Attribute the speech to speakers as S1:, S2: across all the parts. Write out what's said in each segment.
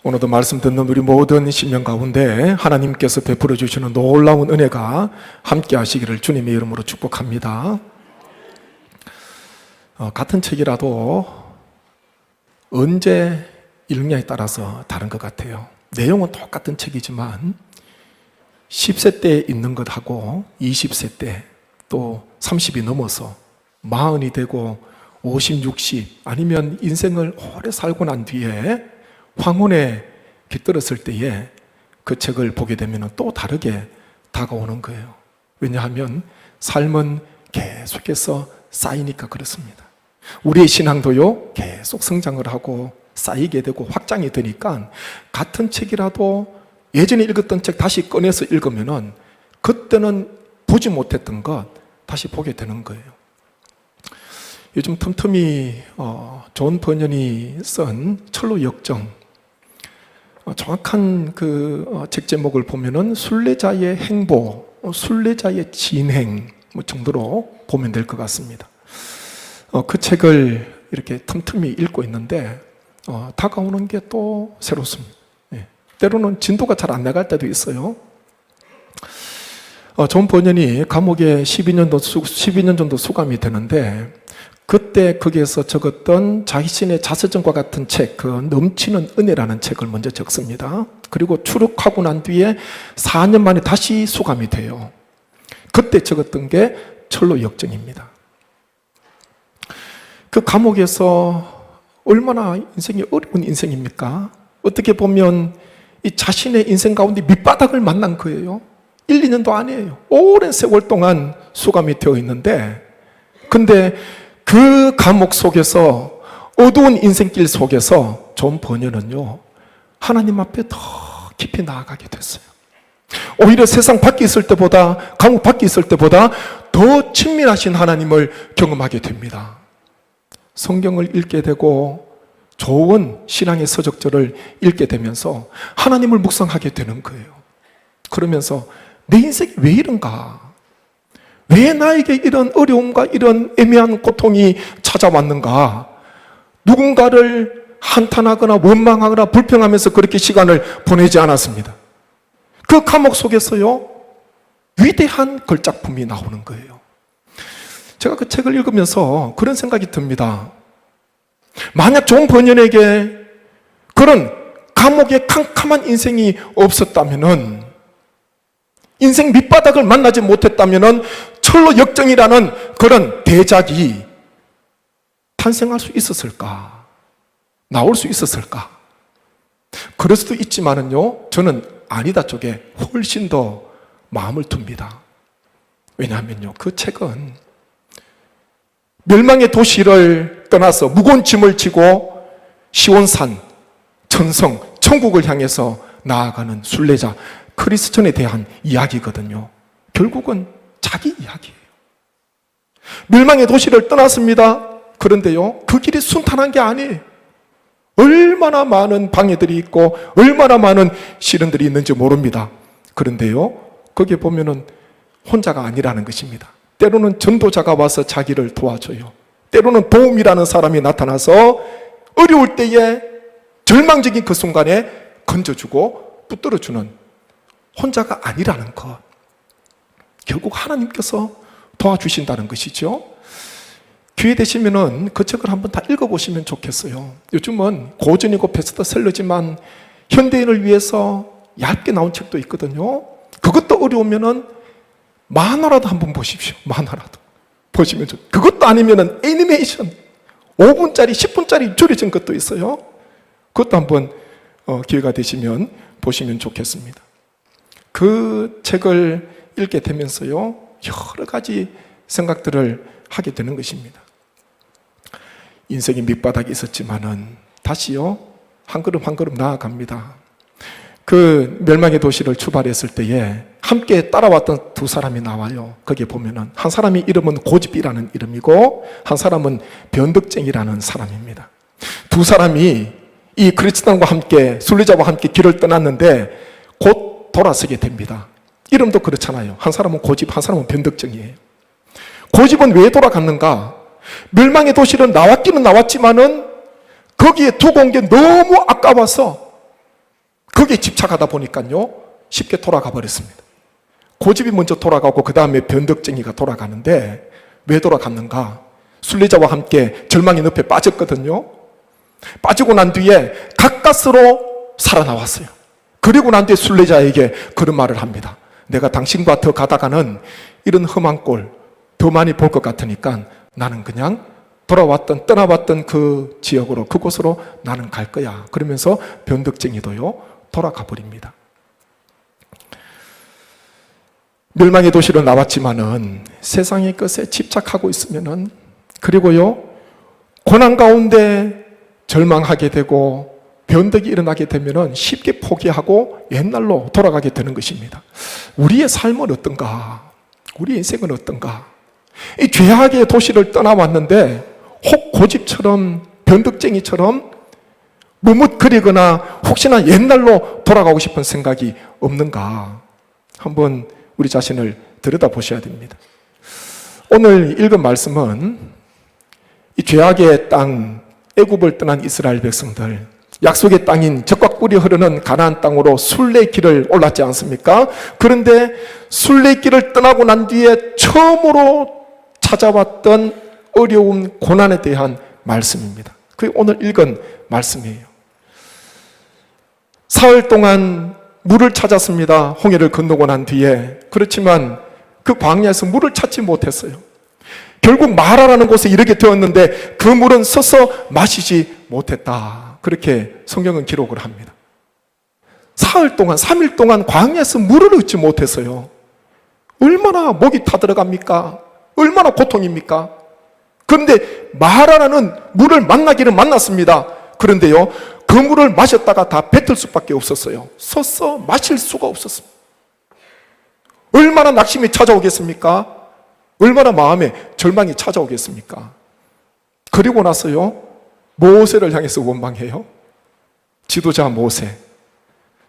S1: 오늘도 말씀 듣는 우리 모든 심령 가운데 하나님께서 베풀어 주시는 놀라운 은혜가 함께 하시기를 주님의 이름으로 축복합니다. 같은 책이라도 언제 읽느냐에 따라서 다른 것 같아요. 내용은 똑같은 책이지만 10세 때 읽는 것하고 20세 때 또 30이 넘어서 40이 되고 50, 60 아니면 인생을 오래 살고 난 뒤에 황혼에 깃들었을 때에 그 책을 보게 되면 또 다르게 다가오는 거예요. 왜냐하면 삶은 계속해서 쌓이니까 그렇습니다. 우리의 신앙도요 계속 성장을 하고 쌓이게 되고 확장이 되니까 같은 책이라도 예전에 읽었던 책 다시 꺼내서 읽으면 그때는 보지 못했던 것 다시 보게 되는 거예요. 요즘 틈틈이 존 버년이 쓴 철로 역정, 정확한 그 책 제목을 보면은 순례자의 행보, 순례자의 진행 정도로 보면 될 것 같습니다. 그 책을 이렇게 틈틈이 읽고 있는데 다가오는 게 또 새롭습니다. 때로는 진도가 잘 안 나갈 때도 있어요. 존 버년이 감옥에 12년 정도 수감이 되는데 그때 거기에서 적었던 자신의 자서전과 같은 책, 그 넘치는 은혜라는 책을 먼저 적습니다. 그리고 추록하고 난 뒤에 4년 만에 다시 수감이 돼요. 그때 적었던 게 철로 역정입니다. 그 감옥에서 얼마나 인생이 어려운 인생입니까? 어떻게 보면 이 자신의 인생 가운데 밑바닥을 만난 거예요. 1, 2년도 아니에요. 오랜 세월 동안 수감이 되어 있는데 근데 그 감옥 속에서 어두운 인생길 속에서 존 버년은요 하나님 앞에 더 깊이 나아가게 됐어요. 오히려 세상 밖에 있을 때보다 감옥 밖에 있을 때보다 더 친밀하신 하나님을 경험하게 됩니다. 성경을 읽게 되고 좋은 신앙의 서적들을 읽게 되면서 하나님을 묵상하게 되는 거예요. 그러면서 내 인생이 왜 이런가? 왜 나에게 이런 어려움과 이런 애매한 고통이 찾아왔는가? 누군가를 한탄하거나 원망하거나 불평하면서 그렇게 시간을 보내지 않았습니다. 그 감옥 속에서요 위대한 걸작품이 나오는 거예요. 제가 그 책을 읽으면서 그런 생각이 듭니다. 만약 존 버년에게 그런 감옥의 캄캄한 인생이 없었다면은, 인생 밑바닥을 만나지 못했다면은 철로 역정이라는 그런 대작이 탄생할 수 있었을까? 나올 수 있었을까? 그럴 수도 있지만은요, 저는 아니다 쪽에 훨씬 더 마음을 둡니다. 왜냐하면요, 그 책은 멸망의 도시를 떠나서 무거운 짐을 지고 시온산, 천성, 천국을 향해서 나아가는 순례자 크리스천에 대한 이야기거든요. 결국은 자기 이야기예요. 멸망의 도시를 떠났습니다. 그런데요, 그 길이 순탄한 게 아니에요. 얼마나 많은 방해들이 있고 얼마나 많은 시련들이 있는지 모릅니다. 그런데요, 거기에 보면은 혼자가 아니라는 것입니다. 때로는 전도자가 와서 자기를 도와줘요. 때로는 도움이라는 사람이 나타나서 어려울 때에 절망적인 그 순간에 건져주고 붙들어주는, 혼자가 아니라는 것. 결국 하나님께서 도와주신다는 것이죠. 기회 되시면은 그 책을 한번 다 읽어보시면 좋겠어요. 요즘은 고전이고 베스트셀러지만 현대인을 위해서 얇게 나온 책도 있거든요. 그것도 어려우면은 만화라도 한번 보십시오. 만화라도 보시면 좋아요. 그것도 아니면은 애니메이션 5분짜리 10분짜리 줄여진 것도 있어요. 그것도 한번 기회가 되시면 보시면 좋겠습니다. 그 책을 읽게 되면서요 여러 가지 생각들을 하게 되는 것입니다. 인생이 밑바닥이 있었지만은 다시요 한 걸음 한 걸음 나아갑니다. 그 멸망의 도시를 출발했을 때에 함께 따라왔던 두 사람이 나와요. 거기에 보면은 한 사람이 이름은 고집이라는 이름이고 한 사람은 변덕쟁이라는 사람입니다. 두 사람이 이 그리스도인과 함께 순례자와 함께 길을 떠났는데 곧 돌아서게 됩니다. 이름도 그렇잖아요. 한 사람은 고집, 한 사람은 변덕쟁이에요. 고집은 왜 돌아갔는가? 멸망의 도시를 나왔기는 나왔지만은 거기에 두고 온 게 너무 아까워서 거기에 집착하다 보니까요 쉽게 돌아가 버렸습니다. 고집이 먼저 돌아가고 그 다음에 변덕쟁이가 돌아가는데 왜 돌아갔는가? 순례자와 함께 절망의 늪에 빠졌거든요. 빠지고 난 뒤에 가까스로 살아나왔어요. 그리고 난 뒤에 순례자에게 그런 말을 합니다. 내가 당신과 더 가다가는 이런 험한 꼴 더 많이 볼 것 같으니까 나는 그냥 떠나왔던 그 지역으로, 그곳으로 나는 갈 거야. 그러면서 변덕쟁이도요 돌아가 버립니다. 멸망의 도시로 나왔지만은 세상의 것에 집착하고 있으면은, 그리고요 고난 가운데 절망하게 되고 변덕이 일어나게 되면은 쉽게 포기하고 옛날로 돌아가게 되는 것입니다. 우리의 삶은 어떤가? 우리 인생은 어떤가? 이 죄악의 도시를 떠나왔는데 혹 고집처럼 변덕쟁이처럼 머뭇거리거나 혹시나 옛날로 돌아가고 싶은 생각이 없는가? 한번 우리 자신을 들여다보셔야 됩니다. 오늘 읽은 말씀은 이 죄악의 땅, 애굽을 떠난 이스라엘 백성들, 약속의 땅인 젖과 꿀이 흐르는 가나안 땅으로 순례길을 올랐지 않습니까? 그런데 순례길을 떠나고 난 뒤에 처음으로 찾아왔던 어려운 고난에 대한 말씀입니다. 그게 오늘 읽은 말씀이에요. 사흘 동안 물을 찾았습니다. 홍해를 건너고 난 뒤에. 그렇지만 그 광야에서 물을 찾지 못했어요. 결국 마라라는 곳에 이르게 되었는데 그 물은 서서 마시지 못했다. 그렇게 성경은 기록을 합니다. 사흘 동안, 3일 동안 광야에서 물을 얻지 못했어요. 얼마나 목이 타들어갑니까? 얼마나 고통입니까? 그런데 마라라는 물을 만나기는 만났습니다. 그런데요, 그 물을 마셨다가 다 뱉을 수밖에 없었어요. 서서 마실 수가 없었습니다. 얼마나 낙심이 찾아오겠습니까? 얼마나 마음에 절망이 찾아오겠습니까? 그리고 나서요, 모세를 향해서 원망해요. 지도자 모세,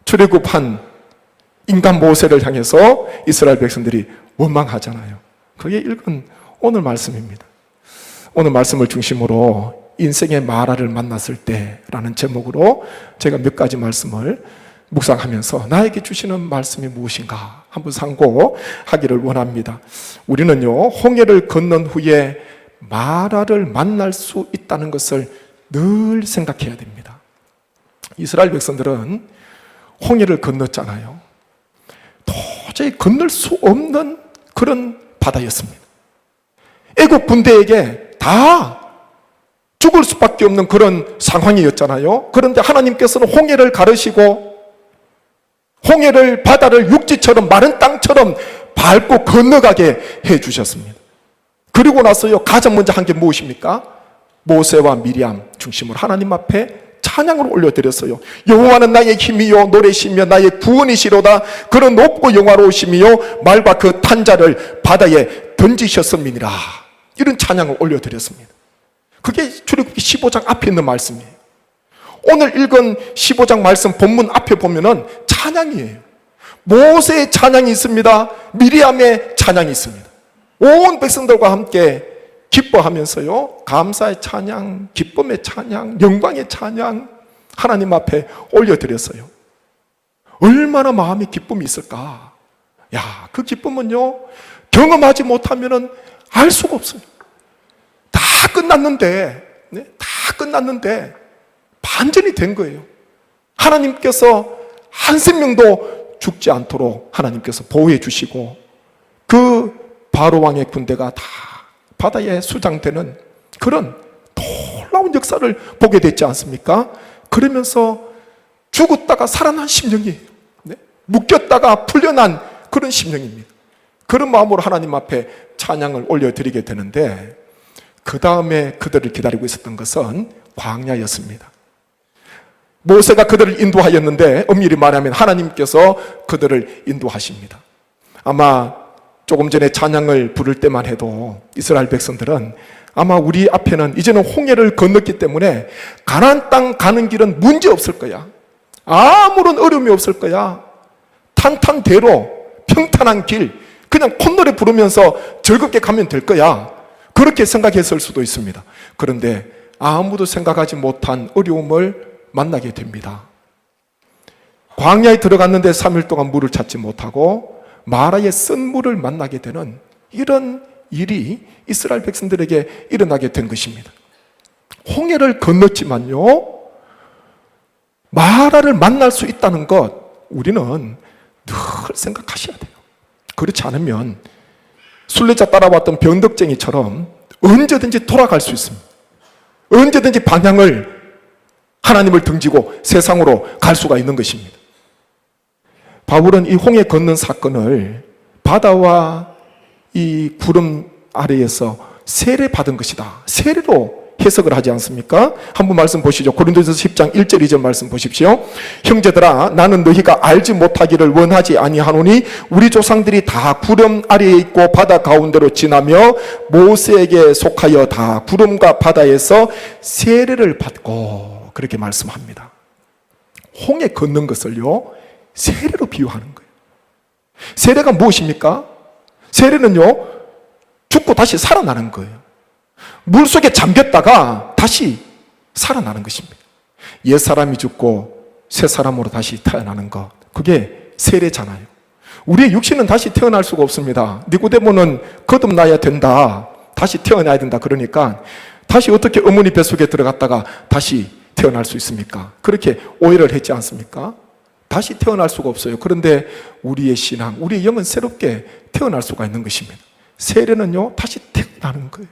S1: 출애굽한 인간 모세를 향해서 이스라엘 백성들이 원망하잖아요. 그게 읽은 오늘 말씀입니다. 오늘 말씀을 중심으로 인생의 마라를 만났을 때라는 제목으로 제가 몇 가지 말씀을 묵상하면서 나에게 주시는 말씀이 무엇인가 한번 상고하기를 원합니다. 우리는요, 홍해를 건넌 후에 마라를 만날 수 있다는 것을 늘 생각해야 됩니다. 이스라엘 백성들은 홍해를 건넜잖아요. 도저히 건널 수 없는 그런 바다였습니다. 애국 군대에게 다 죽을 수밖에 없는 그런 상황이었잖아요. 그런데 하나님께서는 홍해를 가르시고 홍해를, 바다를 육지처럼 마른 땅처럼 밟고 건너가게 해주셨습니다. 그리고 나서요, 가장 먼저 한 게 무엇입니까? 모세와 미리암 중심으로 하나님 앞에 찬양을 올려드렸어요. 여호와는 나의 힘이요 노래시며 나의 구원이시로다. 그런 높고 영화로우심이요 말과 그 탄자를 바다에 던지셨음이니라. 이런 찬양을 올려드렸습니다. 그게 출애굽기 15장 앞에 있는 말씀이에요. 오늘 읽은 15장 말씀 본문 앞에 보면은 찬양이에요. 모세의 찬양이 있습니다. 미리암의 찬양이 있습니다. 온 백성들과 함께 기뻐하면서요, 감사의 찬양, 기쁨의 찬양, 영광의 찬양 하나님 앞에 올려드렸어요. 얼마나 마음의 기쁨이 있을까? 야, 그 기쁨은요, 경험하지 못하면은 알 수가 없어요. 다 끝났는데, 다 끝났는데 반전이 된 거예요. 하나님께서 한 생명도 죽지 않도록 하나님께서 보호해 주시고 그 바로왕의 군대가 다 바다에 수장되는 그런 놀라운 역사를 보게 됐지 않습니까? 그러면서 죽었다가 살아난 심령이에요. 묶였다가 풀려난 그런 심령입니다. 그런 마음으로 하나님 앞에 찬양을 올려드리게 되는데, 그 다음에 그들을 기다리고 있었던 것은 광야였습니다. 모세가 그들을 인도하였는데 엄밀히 말하면 하나님께서 그들을 인도하십니다. 아마 조금 전에 찬양을 부를 때만 해도 이스라엘 백성들은 아마 우리 앞에는 이제는 홍해를 건넜기 때문에 가나안 땅 가는 길은 문제 없을 거야. 아무런 어려움이 없을 거야. 탄탄대로 평탄한 길, 그냥 콧노래 부르면서 즐겁게 가면 될 거야. 그렇게 생각했을 수도 있습니다. 그런데 아무도 생각하지 못한 어려움을 만나게 됩니다. 광야에 들어갔는데 3일 동안 물을 찾지 못하고 마라의 쓴 물을 만나게 되는 이런 일이 이스라엘 백성들에게 일어나게 된 것입니다. 홍해를 건넜지만요, 마라를 만날 수 있다는 것 우리는 늘 생각하셔야 돼요. 그렇지 않으면 순례자 따라왔던 변덕쟁이처럼 언제든지 돌아갈 수 있습니다. 언제든지 방향을, 하나님을 등지고 세상으로 갈 수가 있는 것입니다. 바울은 이 홍해 건넌 사건을 바다와 이 구름 아래에서 세례받은 것이다, 세례로 해석을 하지 않습니까? 한번 말씀 보시죠. 고린도전서 10장 1절 2절 말씀 보십시오. 형제들아, 나는 너희가 알지 못하기를 원하지 아니하노니 우리 조상들이 다 구름 아래에 있고 바다 가운데로 지나며 모세에게 속하여 다 구름과 바다에서 세례를 받고, 그렇게 말씀합니다. 홍해 걷는 것을요, 세례로 비유하는 거예요. 세례가 무엇입니까? 세례는요, 죽고 다시 살아나는 거예요. 물속에 잠겼다가 다시 살아나는 것입니다. 옛사람이 죽고 새 사람으로 다시 태어나는 것, 그게 세례잖아요. 우리의 육신은 다시 태어날 수가 없습니다. 니고데모는 거듭나야 된다, 다시 태어나야 된다 그러니까 다시 어떻게 어머니 뱃속에 들어갔다가 다시 태어날 수 있습니까? 그렇게 오해를 했지 않습니까? 다시 태어날 수가 없어요. 그런데 우리의 신앙, 우리의 영은 새롭게 태어날 수가 있는 것입니다. 세례는요, 다시 태어나는 거예요.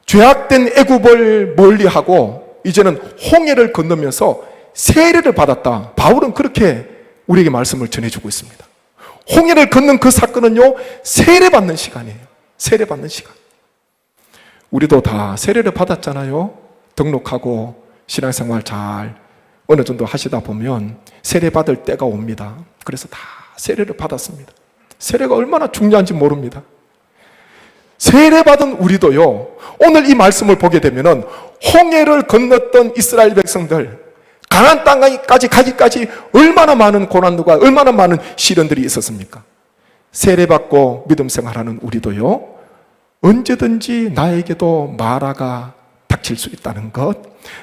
S1: 죄악된 애굽을 멀리하고 이제는 홍해를 건너면서 세례를 받았다. 바울은 그렇게 우리에게 말씀을 전해주고 있습니다. 홍해를 건넌 그 사건은요, 세례받는 시간이에요. 세례받는 시간. 우리도 다 세례를 받았잖아요. 등록하고 신앙생활 잘 어느 정도 하시다 보면 세례받을 때가 옵니다. 그래서 다 세례를 받았습니다. 세례가 얼마나 중요한지 모릅니다. 세례받은 우리도요, 오늘 이 말씀을 보게 되면은 홍해를 건넜던 이스라엘 백성들, 가나안 땅까지 가기까지 얼마나 많은 고난과 얼마나 많은 시련들이 있었습니까? 세례받고 믿음 생활하는 우리도요, 언제든지 나에게도 마라가 닥칠 수 있다는 것,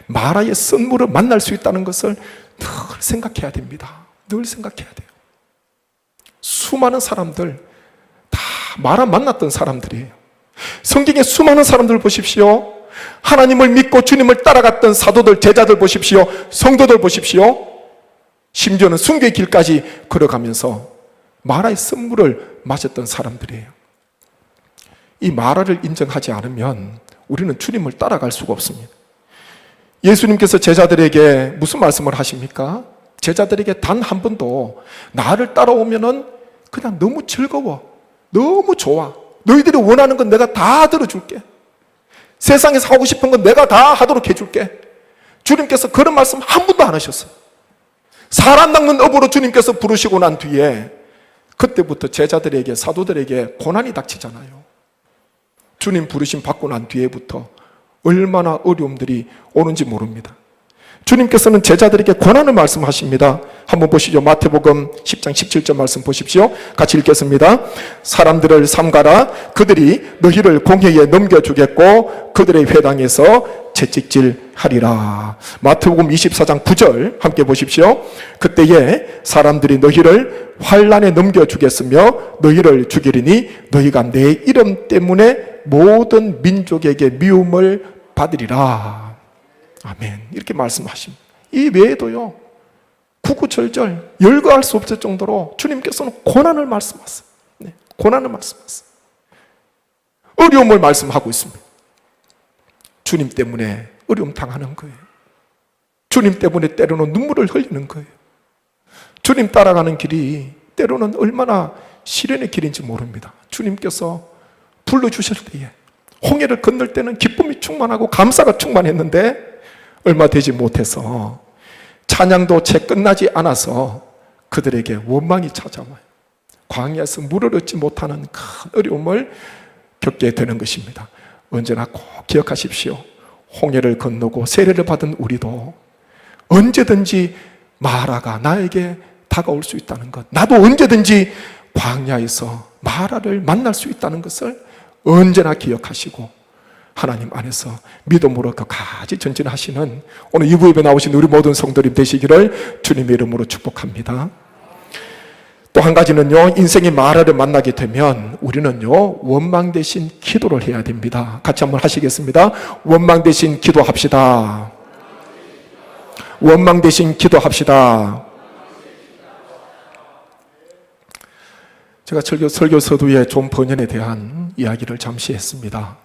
S1: 마라의 쓴 물을 만날 수 있다는 것을 늘 생각해야 됩니다. 늘 생각해야 돼요. 수많은 사람들 다 마라 만났던 사람들이에요. 성경에 수많은 사람들 보십시오. 하나님을 믿고 주님을 따라갔던 사도들, 제자들 보십시오. 성도들 보십시오. 심지어는 순교의 길까지 걸어가면서 마라의 쓴물을 마셨던 사람들이에요. 이 마라를 인정하지 않으면 우리는 주님을 따라갈 수가 없습니다. 예수님께서 제자들에게 무슨 말씀을 하십니까? 제자들에게 단 한 번도 나를 따라오면은 그냥 너무 즐거워, 너무 좋아, 너희들이 원하는 건 내가 다 들어줄게, 세상에서 하고 싶은 건 내가 다 하도록 해줄게, 주님께서 그런 말씀 한 번도 안 하셨어요. 사람 낚는 업으로 주님께서 부르시고 난 뒤에 그때부터 제자들에게, 사도들에게 고난이 닥치잖아요. 주님 부르심 받고 난 뒤에부터 얼마나 어려움들이 오는지 모릅니다. 주님께서는 제자들에게 고난을 말씀하십니다. 한번 보시죠. 마태복음 10장 17절 말씀 보십시오. 같이 읽겠습니다. 사람들을 삼가라. 그들이 너희를 공회에 넘겨주겠고 그들의 회당에서 채찍질하리라. 마태복음 24장 9절 함께 보십시오. 그때에 사람들이 너희를 환란에 넘겨주겠으며 너희를 죽이리니 너희가 내 이름 때문에 모든 민족에게 미움을 받으리라. 아멘. 이렇게 말씀하십니다. 이 외에도요, 구구절절 열거할 수 없을 정도로 주님께서는 고난을 말씀하세요. 네, 고난을 말씀하세요. 어려움을 말씀하고 있습니다. 주님 때문에 어려움 당하는 거예요. 주님 때문에 때로는 눈물을 흘리는 거예요. 주님 따라가는 길이 때로는 얼마나 시련의 길인지 모릅니다. 주님께서 불러주실 때에, 홍해를 건널 때는 기쁨이 충만하고 감사가 충만했는데 얼마 되지 못해서 찬양도 채 끝나지 않아서 그들에게 원망이 찾아와요. 광야에서 물을 얻지 못하는 큰 어려움을 겪게 되는 것입니다. 언제나 꼭 기억하십시오. 홍해를 건너고 세례를 받은 우리도 언제든지 마라가 나에게 다가올 수 있다는 것, 나도 언제든지 광야에서 마라를 만날 수 있다는 것을 언제나 기억하시고 하나님 안에서 믿음으로 끝까지 전진하시는 오늘 이부 예배 나오신 우리 모든 성도님 되시기를 주님의 이름으로 축복합니다. 또 한 가지는요, 인생의 마라를 만나게 되면 우리는요, 원망 대신 기도를 해야 됩니다. 같이 한번 하시겠습니다. 원망 대신 기도합시다. 원망 대신 기도합시다. 제가 설교 서두에 존 버년에 대한 이야기를 잠시 했습니다.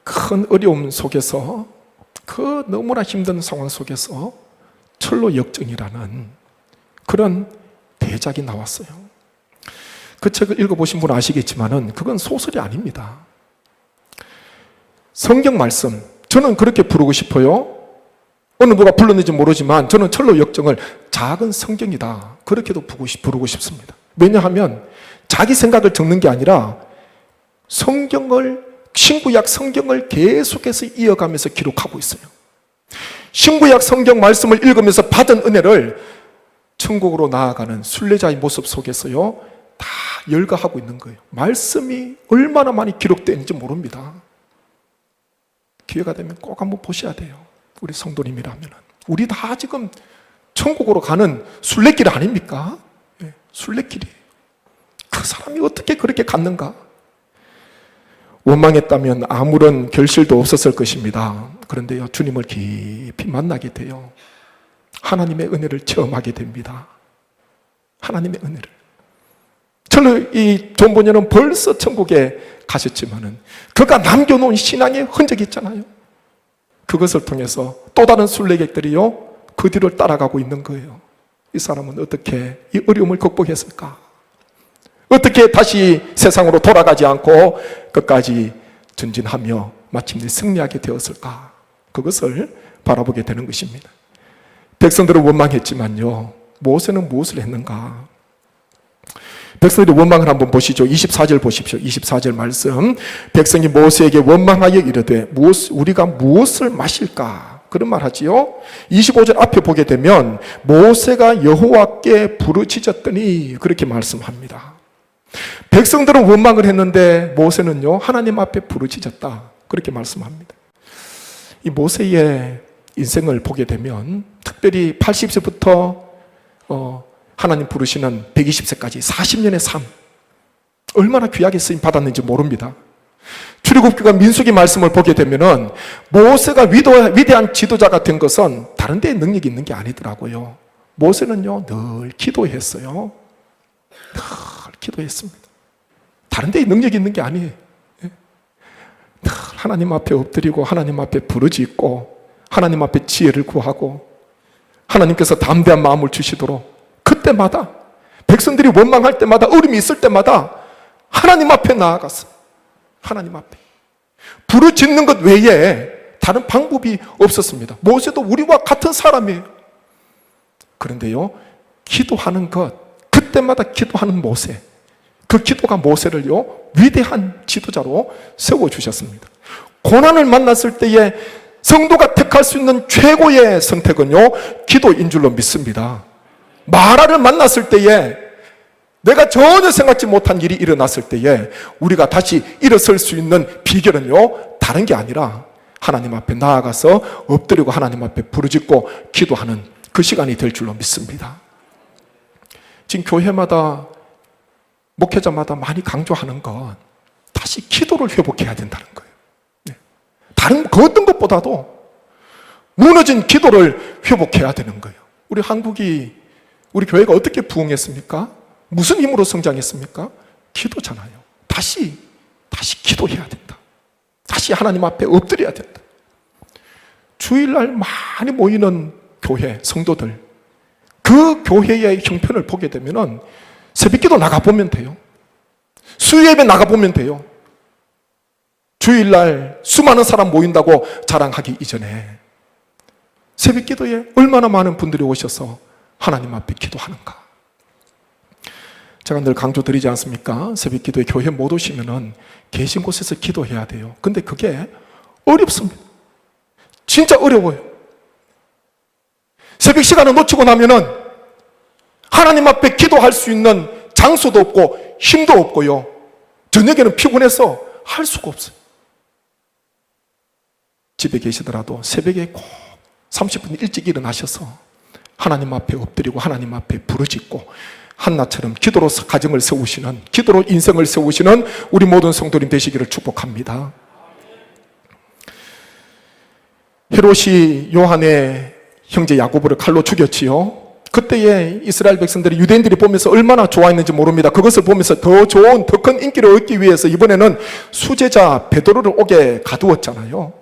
S1: 큰 어려움 속에서, 그 너무나 힘든 상황 속에서 철로 역정이라는 그런 대작이 나왔어요. 그 책을 읽어보신 분은 아시겠지만은 그건 소설이 아닙니다. 성경 말씀, 저는 그렇게 부르고 싶어요. 어느 누가 불렀는지 모르지만 저는 철로 역정을 작은 성경이다, 그렇게도 부르고 싶습니다. 왜냐하면 자기 생각을 적는 게 아니라 신구약 성경을 계속해서 이어가면서 기록하고 있어요. 신구약 성경 말씀을 읽으면서 받은 은혜를 천국으로 나아가는 순례자의 모습 속에서요, 다 열거하고 있는 거예요. 말씀이 얼마나 많이 기록되는지 모릅니다. 기회가 되면 꼭 한번 보셔야 돼요. 우리 성도님이라면. 우리 다 지금 천국으로 가는 순례길 아닙니까? 네, 순례길이에요. 그 사람이 어떻게 그렇게 갔는가? 원망했다면 아무런 결실도 없었을 것입니다. 그런데요, 주님을 깊이 만나게 돼요. 하나님의 은혜를 체험하게 됩니다. 하나님의 은혜를. 이 존 버년은 벌써 천국에 가셨지만은 그가 남겨놓은 신앙의 흔적이 있잖아요. 그것을 통해서 또 다른 순례객들이요, 그 뒤를 따라가고 있는 거예요. 이 사람은 어떻게 이 어려움을 극복했을까? 어떻게 다시 세상으로 돌아가지 않고 끝까지 전진하며 마침내 승리하게 되었을까? 그것을 바라보게 되는 것입니다. 백성들은 원망했지만요, 모세는 무엇을 했는가? 백성들이 원망을 한번 보시죠. 24절 보십시오. 24절 말씀. 백성이 모세에게 원망하여 이르되 우리가 무엇을 마실까? 그런 말 하지요. 25절 앞에 보게 되면 모세가 여호와께 부르짖었더니 그렇게 말씀합니다. 백성들은 원망을 했는데 모세는요, 하나님 앞에 부르짖었다, 그렇게 말씀합니다. 이 모세의 인생을 보게 되면 특별히 80세부터 하나님 부르시는 120세까지 40년의 삶, 얼마나 귀하게 쓰임 받았는지 모릅니다. 출애굽기가 민수기 말씀을 보게 되면은 모세가 위대한 지도자가 된 것은 다른 데에 능력이 있는 게 아니더라고요. 모세는요, 늘 기도했어요. 늘 기도했습니다. 다른 데에 능력이 있는 게 아니에요. 늘 하나님 앞에 엎드리고 하나님 앞에 부르짖고 하나님 앞에 지혜를 구하고 하나님께서 담대한 마음을 주시도록 그때마다 백성들이 원망할 때마다 어려움이 있을 때마다 하나님 앞에 나아갔어요. 하나님 앞에 부르짖는 것 외에 다른 방법이 없었습니다. 모세도 우리와 같은 사람이에요. 그런데요, 기도하는 것, 그때마다 기도하는 모세, 그 기도가 모세를요, 위대한 지도자로 세워주셨습니다. 고난을 만났을 때에 성도가 택할 수 있는 최고의 선택은요, 기도인 줄로 믿습니다. 마라를 만났을 때에, 내가 전혀 생각지 못한 일이 일어났을 때에 우리가 다시 일어설 수 있는 비결은요, 다른 게 아니라 하나님 앞에 나아가서 엎드리고 하나님 앞에 부르짖고 기도하는 그 시간이 될 줄로 믿습니다. 지금 교회마다 목회자마다 많이 강조하는 건 다시 기도를 회복해야 된다는 거예요. 다른 그 어떤 것보다도 무너진 기도를 회복해야 되는 거예요. 우리 교회가 어떻게 부흥했습니까? 무슨 힘으로 성장했습니까? 기도잖아요. 다시 기도해야 된다. 다시 하나님 앞에 엎드려야 된다. 주일날 많이 모이는 교회, 성도들, 그 교회의 형편을 보게 되면은 새벽기도 나가보면 돼요. 수요예배 나가보면 돼요. 주일날 수많은 사람 모인다고 자랑하기 이전에 새벽기도에 얼마나 많은 분들이 오셔서 하나님 앞에 기도하는가. 제가 늘 강조드리지 않습니까? 새벽기도에 교회 못 오시면은 계신 곳에서 기도해야 돼요. 근데 그게 어렵습니다. 진짜 어려워요. 새벽 시간을 놓치고 나면은 하나님 앞에 기도할 수 있는 장소도 없고 힘도 없고요. 저녁에는 피곤해서 할 수가 없어요. 집에 계시더라도 새벽에 꼭 30분 일찍 일어나셔서 하나님 앞에 엎드리고 하나님 앞에 부르짖고 한나처럼 기도로 가정을 세우시는, 기도로 인생을 세우시는 우리 모든 성도님 되시기를 축복합니다. 헤롯이 요한의 형제 야고보를 칼로 죽였지요. 그때의 이스라엘 백성들이, 유대인들이 보면서 얼마나 좋아했는지 모릅니다. 그것을 보면서 더 좋은, 더 큰 인기를 얻기 위해서 이번에는 수제자 베드로를 옥에 가두었잖아요.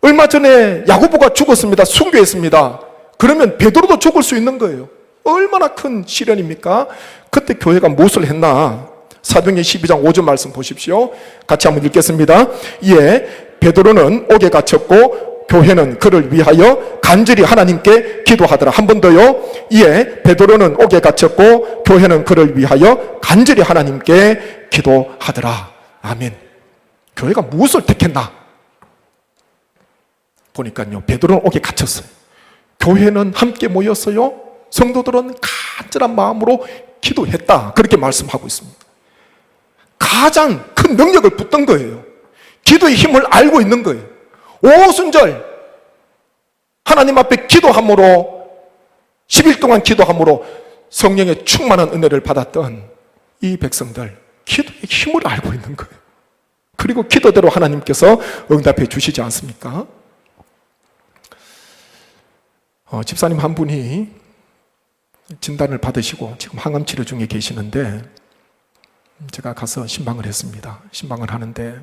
S1: 얼마 전에 야고보가 죽었습니다. 순교했습니다. 그러면 베드로도 죽을 수 있는 거예요. 얼마나 큰 시련입니까? 그때 교회가 무엇을 했나? 사도행전 12장 5절 말씀 보십시오. 같이 한번 읽겠습니다. 이에 베드로는 옥에 갇혔고 교회는 그를 위하여 간절히 하나님께 기도하더라. 한 번 더요. 이에 베드로는 옥에 갇혔고 교회는 그를 위하여 간절히 하나님께 기도하더라. 아멘. 교회가 무엇을 택했나? 보니까요, 베드로는 옥에 갇혔어요. 교회는 함께 모였어요. 성도들은 간절한 마음으로 기도했다. 그렇게 말씀하고 있습니다. 가장 큰 능력을 붙든 거예요. 기도의 힘을 알고 있는 거예요. 오순절 하나님 앞에 기도함으로, 10일 동안 기도함으로 성령의 충만한 은혜를 받았던 이 백성들, 기도의 힘을 알고 있는 거예요. 그리고 기도대로 하나님께서 응답해 주시지 않습니까? 집사님 한 분이 진단을 받으시고 지금 항암 치료 중에 계시는데, 제가 가서 신방을 했습니다. 신방을 하는데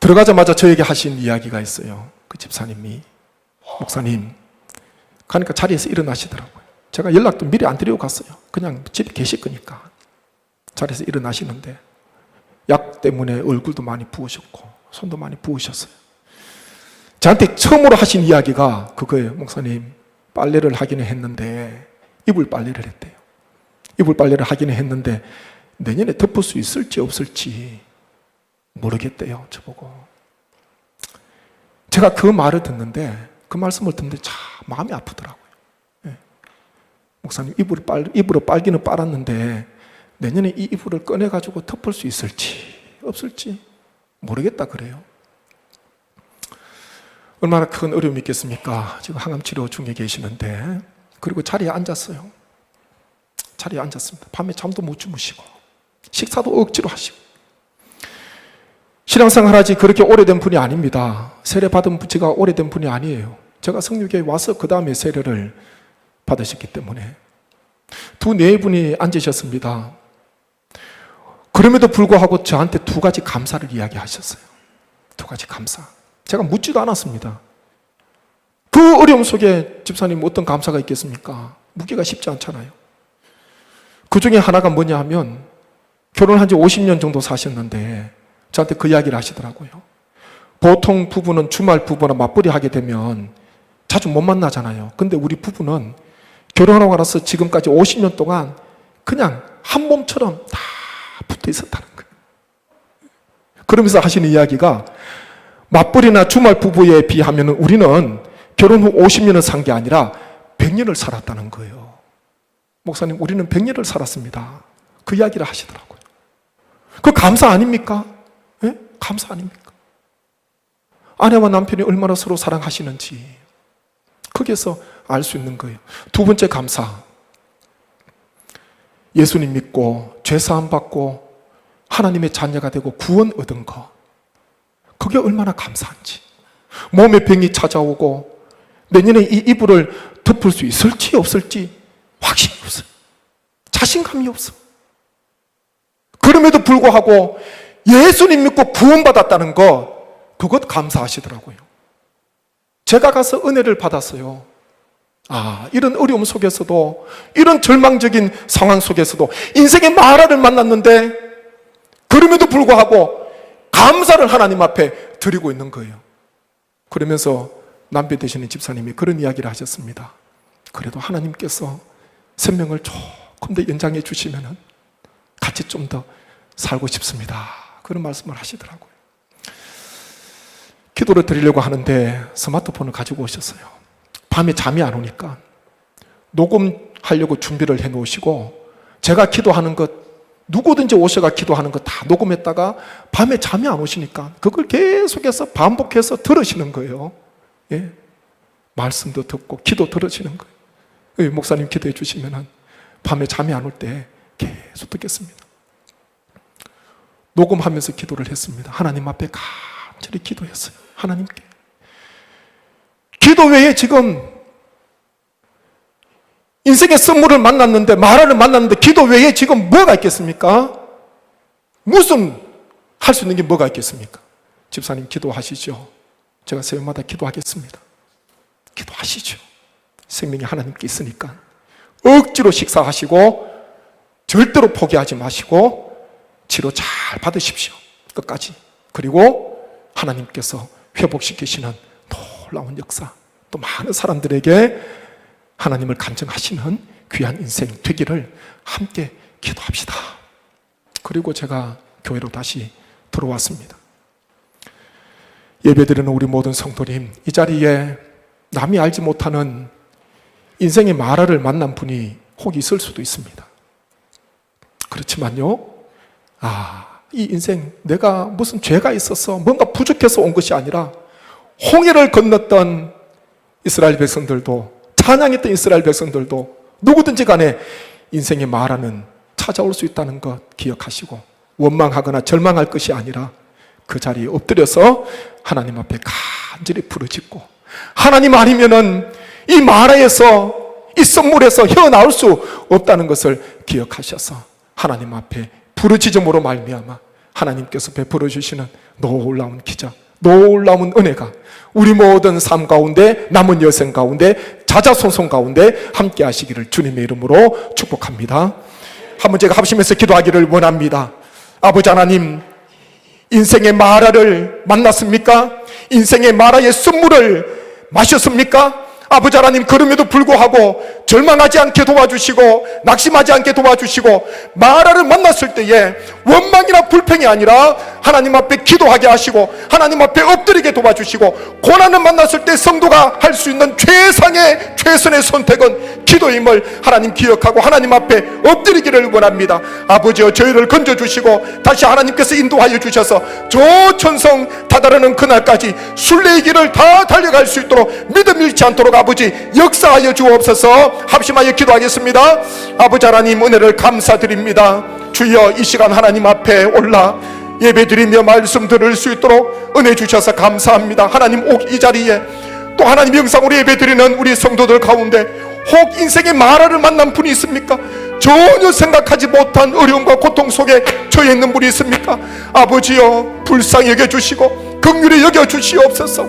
S1: 들어가자마자 저에게 하신 이야기가 있어요. 그 집사님이, 목사님, 가니까 자리에서 일어나시더라고요. 제가 연락도 미리 안 드리고 갔어요. 그냥 집에 계실 거니까. 자리에서 일어나시는데 약 때문에 얼굴도 많이 부으셨고 손도 많이 부으셨어요. 저한테 처음으로 하신 이야기가 그거예요. 목사님, 빨래를 하기는 했는데, 이불 빨래를 했대요. 이불 빨래를 하기는 했는데 내년에 덮을 수 있을지 없을지 모르겠대요. 저보고. 제가 그 말을 듣는데, 그 말씀을 듣는데 참 마음이 아프더라고요. 네. 목사님, 이불을 빨기는 빨았는데 내년에 이 이불을 꺼내가지고 덮을 수 있을지 없을지 모르겠다 그래요. 얼마나 큰 어려움이 있겠습니까? 지금 항암치료 중에 계시는데, 그리고 자리에 앉았어요. 자리에 앉았습니다. 밤에 잠도 못 주무시고 식사도 억지로 하시고. 신앙생활 하지 그렇게 오래된 분이 아닙니다. 세례 받은 지가 오래된 분이 아니에요. 제가 성육교에 와서 그 다음에 세례를 받으셨기 때문에. 두 네 분이 앉으셨습니다. 그럼에도 불구하고 저한테 두 가지 감사를 이야기하셨어요. 두 가지 감사. 제가 묻지도 않았습니다. 그 어려움 속에 집사님 어떤 감사가 있겠습니까? 묻기가 쉽지 않잖아요. 그 중에 하나가 뭐냐 하면, 결혼한 지 50년 정도 사셨는데 저한테 그 이야기를 하시더라고요. 보통 부부는 주말 부부나 맞벌이 하게 되면 자주 못 만나잖아요. 근데 우리 부부는 결혼하고 나서 지금까지 50년 동안 그냥 한 몸처럼 다 붙어 있었다는 거예요. 그러면서 하시는 이야기가, 맞벌이나 주말 부부에 비하면 우리는 결혼 후 50년을 산 게 아니라 100년을 살았다는 거예요. 목사님, 우리는 100년을 살았습니다. 그 이야기를 하시더라고요. 그 감사 아닙니까? 예? 감사 아닙니까? 아내와 남편이 얼마나 서로 사랑하시는지 거기에서 알 수 있는 거예요. 두 번째 감사, 예수님 믿고 죄사함 받고 하나님의 자녀가 되고 구원 얻은 거, 그게 얼마나 감사한지. 몸에 병이 찾아오고 내년에 이 이불을 덮을 수 있을지 없을지 확신이 없어요. 자신감이 없어. 그럼에도 불구하고 예수님 믿고 구원받았다는 거, 그것 감사하시더라고요. 제가 가서 은혜를 받았어요. 이런 어려움 속에서도, 이런 절망적인 상황 속에서도 인생의 마라를 만났는데 그럼에도 불구하고 감사를 하나님 앞에 드리고 있는 거예요. 그러면서 남편 되시는 집사님이 그런 이야기를 하셨습니다. 그래도 하나님께서 생명을 조금 더 연장해 주시면 같이 좀 더 살고 싶습니다. 그런 말씀을 하시더라고요. 기도를 드리려고 하는데 스마트폰을 가지고 오셨어요. 밤에 잠이 안 오니까 녹음하려고 준비를 해 놓으시고, 제가 기도하는 것 누구든지 오셔가 기도하는 거 다 녹음했다가 밤에 잠이 안 오시니까 그걸 계속해서 반복해서 들으시는 거예요. 예. 말씀도 듣고 기도 들으시는 거예요. 예, 목사님 기도해 주시면 밤에 잠이 안 올 때 계속 듣겠습니다. 녹음하면서 기도를 했습니다. 하나님 앞에 간절히 기도했어요. 하나님께. 기도 외에 지금 인생의 선물을 만났는데, 마라를 만났는데 기도 외에 지금 뭐가 있겠습니까? 무슨 할 수 있는 게 뭐가 있겠습니까? 집사님 기도하시죠. 제가 새벽마다 기도하겠습니다. 기도하시죠. 생명이 하나님께 있으니까. 억지로 식사하시고 절대로 포기하지 마시고 치료 잘 받으십시오. 끝까지. 그리고 하나님께서 회복시키시는 놀라운 역사, 또 많은 사람들에게 하나님을 간증하시는 귀한 인생 되기를 함께 기도합시다. 그리고 제가 교회로 다시 들어왔습니다. 예배드리는 우리 모든 성도님, 이 자리에 남이 알지 못하는 인생의 마라를 만난 분이 혹 있을 수도 있습니다. 그렇지만요, 이 인생 내가 무슨 죄가 있어서 뭔가 부족해서 온 것이 아니라 홍해를 건넜던 이스라엘 백성들도, 찬양했던 이스라엘 백성들도 누구든지 간에 인생의 마라는 찾아올 수 있다는 것 기억하시고 원망하거나 절망할 것이 아니라 그 자리에 엎드려서 하나님 앞에 간절히 부르짖고, 하나님 아니면은 이 마라에서, 이 선물에서 헤어나올 수 없다는 것을 기억하셔서 하나님 앞에 부르짖음으로 말미암아 하나님께서 베풀어 주시는 놀라운 기적, 놀라운 은혜가 우리 모든 삶 가운데, 남은 여생 가운데, 자자손손 가운데 함께 하시기를 주님의 이름으로 축복합니다. 한번 제가 합심해서 기도하기를 원합니다. 아버지 하나님, 인생의 마라를 만났습니까? 인생의 마라의 선물을 마셨습니까? 아버지 하나님, 그럼에도 불구하고 절망하지 않게 도와주시고 낙심하지 않게 도와주시고 마라를 만났을 때에 원망이나 불평이 아니라 하나님 앞에 기도하게 하시고 하나님 앞에 엎드리게 도와주시고, 고난을 만났을 때 성도가 할 수 있는 최선의 선택은 기도임을 하나님 기억하고 하나님 앞에 엎드리기를 원합니다. 아버지여, 저희를 건져주시고 다시 하나님께서 인도하여 주셔서 저 천성 다다르는 그날까지 순례의 길을 다 달려갈 수 있도록 믿음 잃지 않도록 아버지 역사하여 주옵소서. 합심하여 기도하겠습니다. 아버지 하나님, 은혜를 감사드립니다. 주여, 이 시간 하나님 앞에 올라 예배드리며 말씀 들을 수 있도록 은혜 주셔서 감사합니다. 하나님, 혹 이 자리에 또 하나님 영상으로 예배드리는 우리 성도들 가운데 혹 인생의 마라를 만난 분이 있습니까? 전혀 생각하지 못한 어려움과 고통 속에 처해 있는 분이 있습니까? 아버지여, 불쌍히 여겨주시고 긍휼히 여겨주시옵소서.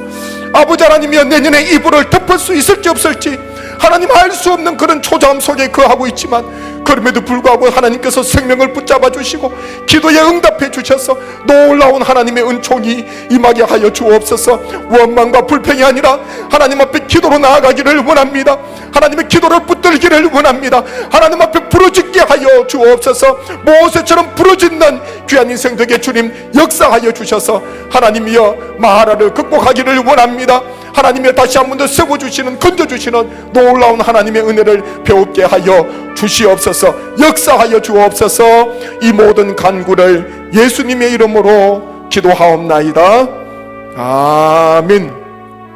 S1: 아버지 하나님이여, 내년에 이불을 덮을 수 있을지 없을지 하나님 알 수 없는 그런 초조함 속에 거하고 있지만, 그럼에도 불구하고 하나님께서 생명을 붙잡아 주시고 기도에 응답해 주셔서 놀라운 하나님의 은총이 임하게 하여 주옵소서. 원망과 불평이 아니라 하나님 앞에 기도로 나아가기를 원합니다. 하나님의 기도를 붙들기를 원합니다. 하나님 앞에 부르짖게 하여 주옵소서. 모세처럼 부르짖는 귀한 인생 되게 주님 역사하여 주셔서 하나님이여, 마라를 극복하기를 원합니다. 하나님이여, 다시 한 번 더 세워주시는, 건져주시는 놀라운 하나님의 은혜를 배우게 하여 주시옵소서. 역사하여 주옵소서. 이 모든 간구를 예수님의 이름으로 기도하옵나이다. 아멘.